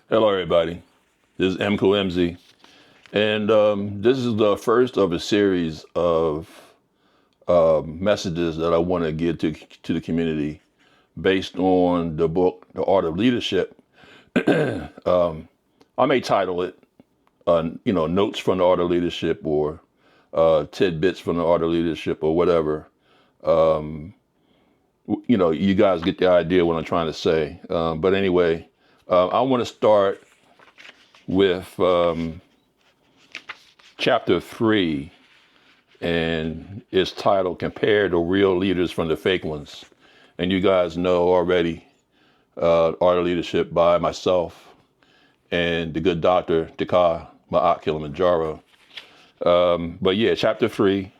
Hello, everybody. This is MCOMZ, and this is the first of a series of messages that I want to give to the community based on the book, The Art of Leadership. I may title it, Notes from the Art of Leadership, or Tidbits from the Art of Leadership, or whatever. You guys get the idea what I'm trying to say. But anyway, I want to start with chapter 3, and it's titled Compare the Real Leaders from the Fake Ones. And you guys know already Art of Leadership by myself and the good Dr. Dika Ma'at Kilimanjaro. But yeah, chapter 3,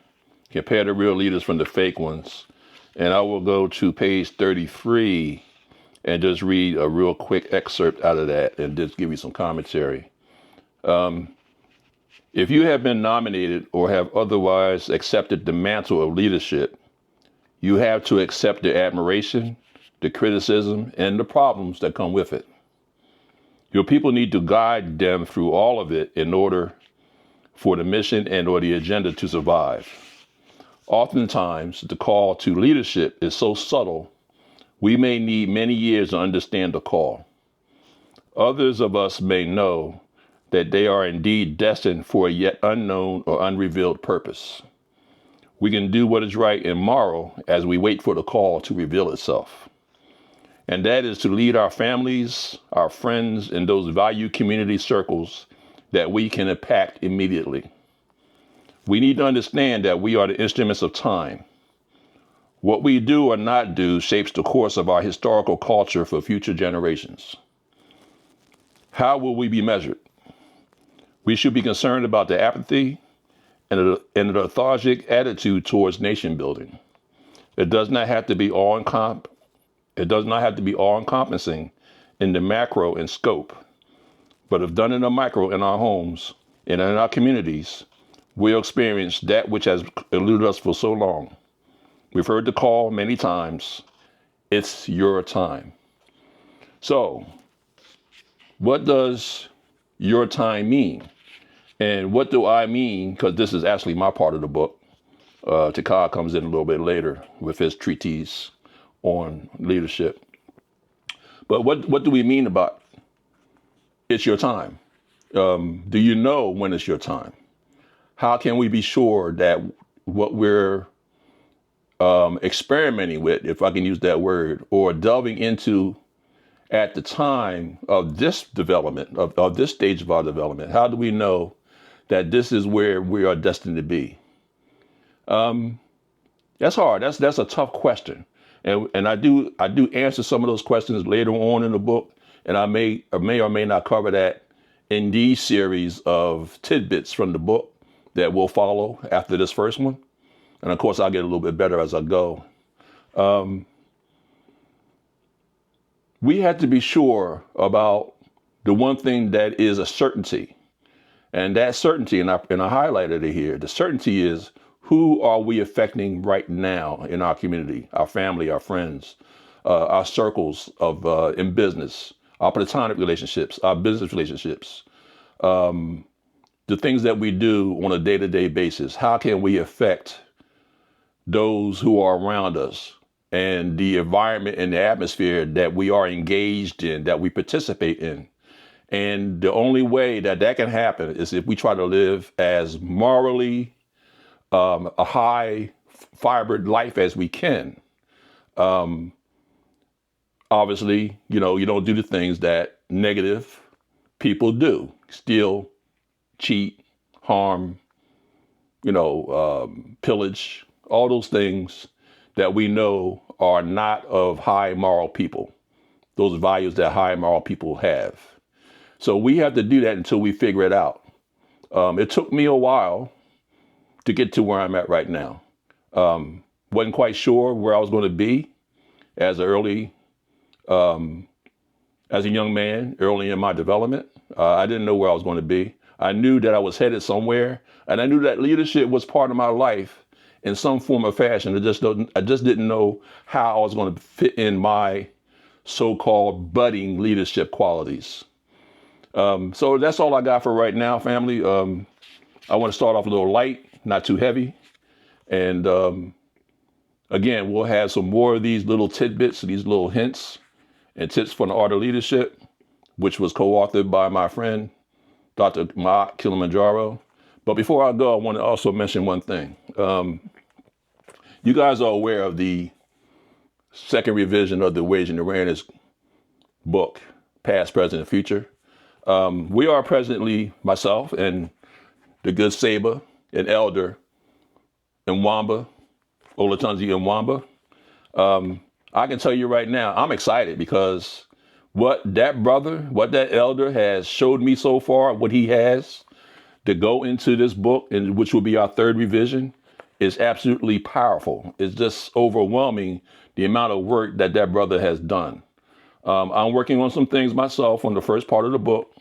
Compare the Real Leaders from the Fake Ones. And I will go to page 33 and just read a real quick excerpt out of that and just give you some commentary. If you have been nominated or have otherwise accepted the mantle of leadership, you have to accept the admiration, the criticism, and the problems that come with it. Your people need to guide them through all of it in order for the mission and or the agenda to survive. Oftentimes, the call to leadership is so subtle, we may need many years to understand the call. Others of us may know that they are indeed destined for a yet unknown or unrevealed purpose. We can do what is right and moral as we wait for the call to reveal itself. And that is to lead our families, our friends, and those value community circles that we can impact immediately. We need to understand that we are the instruments of time. What we do or not do shapes the course of our historical culture for future generations. How will we be measured? We should be concerned about the apathy and the lethargic attitude towards nation building. It does not have to be all-encompassing in the macro and scope, but if done in the micro in our homes and in our communities, we'll experience that which has eluded us for so long. We've heard the call many times. It's your time. So, what does your time mean? And what do I mean? Because this is actually my part of the book. Takar comes in a little bit later with his treatise on leadership. But what do we mean about it's your time? Do you know when it's your time? How can we be sure that what we're experimenting with, if I can use that word, or delving into at the time of this development, of this stage of our development, how do we know that this is where we are destined to be? That's hard. That's a tough question. And I do answer some of those questions later on in the book, and I may or may not cover that in these series of tidbits from the book that will follow after this first one. And of course, I'll get a little bit better as I go. We have to be sure about the one thing that is a certainty. And that certainty, and I highlighted it here, the certainty is, who are we affecting right now in our community, our family, our friends, our circles of in business, our platonic relationships, our business relationships, the things that we do on a day-to-day basis. How can we affect those who are around us and the environment and the atmosphere that we are engaged in, that we participate in? And the only way that can happen is if we try to live as morally a high fibered life as we can. Obviously, you don't do the things that negative people do: steal, cheat, harm, pillage, all those things that we know are not of high moral people, those values that high moral people have. So we have to do that until we figure it out. It took me a while to get to where I'm at right now. Wasn't quite sure where I was going to be as a young man, early in my development. I didn't know where I was going to be. I knew that I was headed somewhere, and I knew that leadership was part of my life in some form or fashion. I just didn't know how I was going to fit in my so-called budding leadership qualities. So that's all I got for right now, family. I want to start off a little light, not too heavy. And again, we'll have some more of these little tidbits, these little hints and tips for the art of leadership, which was co-authored by my friend, Dr. Ma Kilimanjaro. But before I go, I want to also mention one thing. You guys are aware of the second revision of the Wage and Awareness book, Past, Present, and Future. We are presently, myself and the good Saber and Elder Nwamba, Olatunji Nwamba. I can tell you right now, I'm excited because what that brother, what that elder has showed me so far, what he has to go into this book, and which will be our third revision, is absolutely powerful. It's just overwhelming the amount of work that that brother has done. I'm working on some things myself on the first part of the book.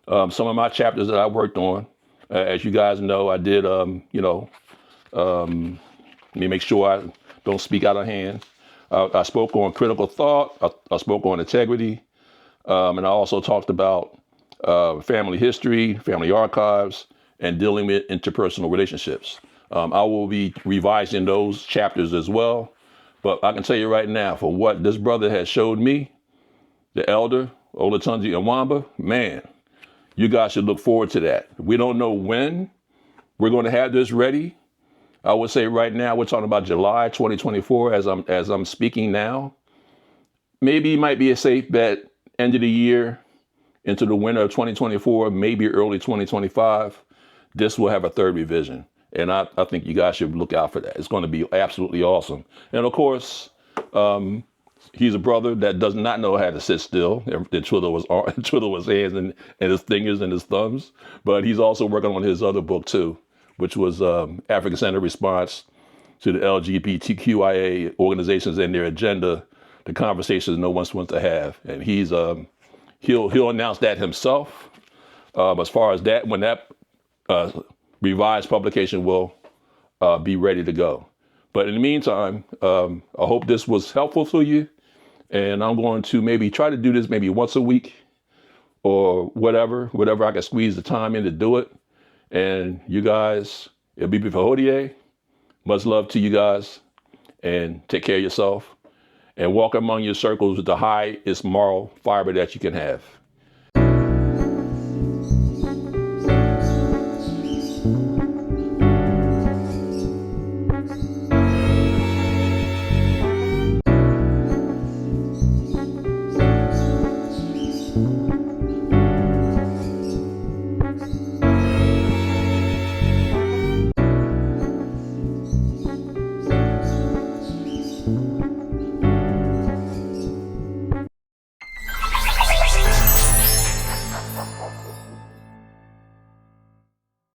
Some of my chapters that I worked on, as you guys know, I did, let me make sure I don't speak out of hand. I spoke on critical thought. I spoke on integrity. And I also talked about family history, family archives, and dealing with interpersonal relationships. I will be revising those chapters as well. But I can tell you right now, for what this brother has showed me, the elder, Olatunji Nwamba, man, you guys should look forward to that. We don't know when we're going to have this ready. I would say right now, we're talking about July 2024 as I'm speaking now. Maybe it might be a safe bet, end of the year into the winter of 2024, maybe early 2025, this will have a third revision. And I think you guys should look out for that. It's going to be absolutely awesome. And of course, he's a brother that does not know how to sit still and twiddle his hands and his fingers and his thumbs. But he's also working on his other book too, which was African-centered response to the LGBTQIA organizations and their agenda, the conversations no one wants to have. And he'll announce that himself. As far as that, when that revised publication will be ready to go. But in the meantime, I hope this was helpful for you. And I'm going to maybe try to do this maybe once a week or whatever I can squeeze the time in to do it. And you guys, Abibifahodie, much love to you guys, and take care of yourself and walk among your circles with the highest moral fiber that you can have.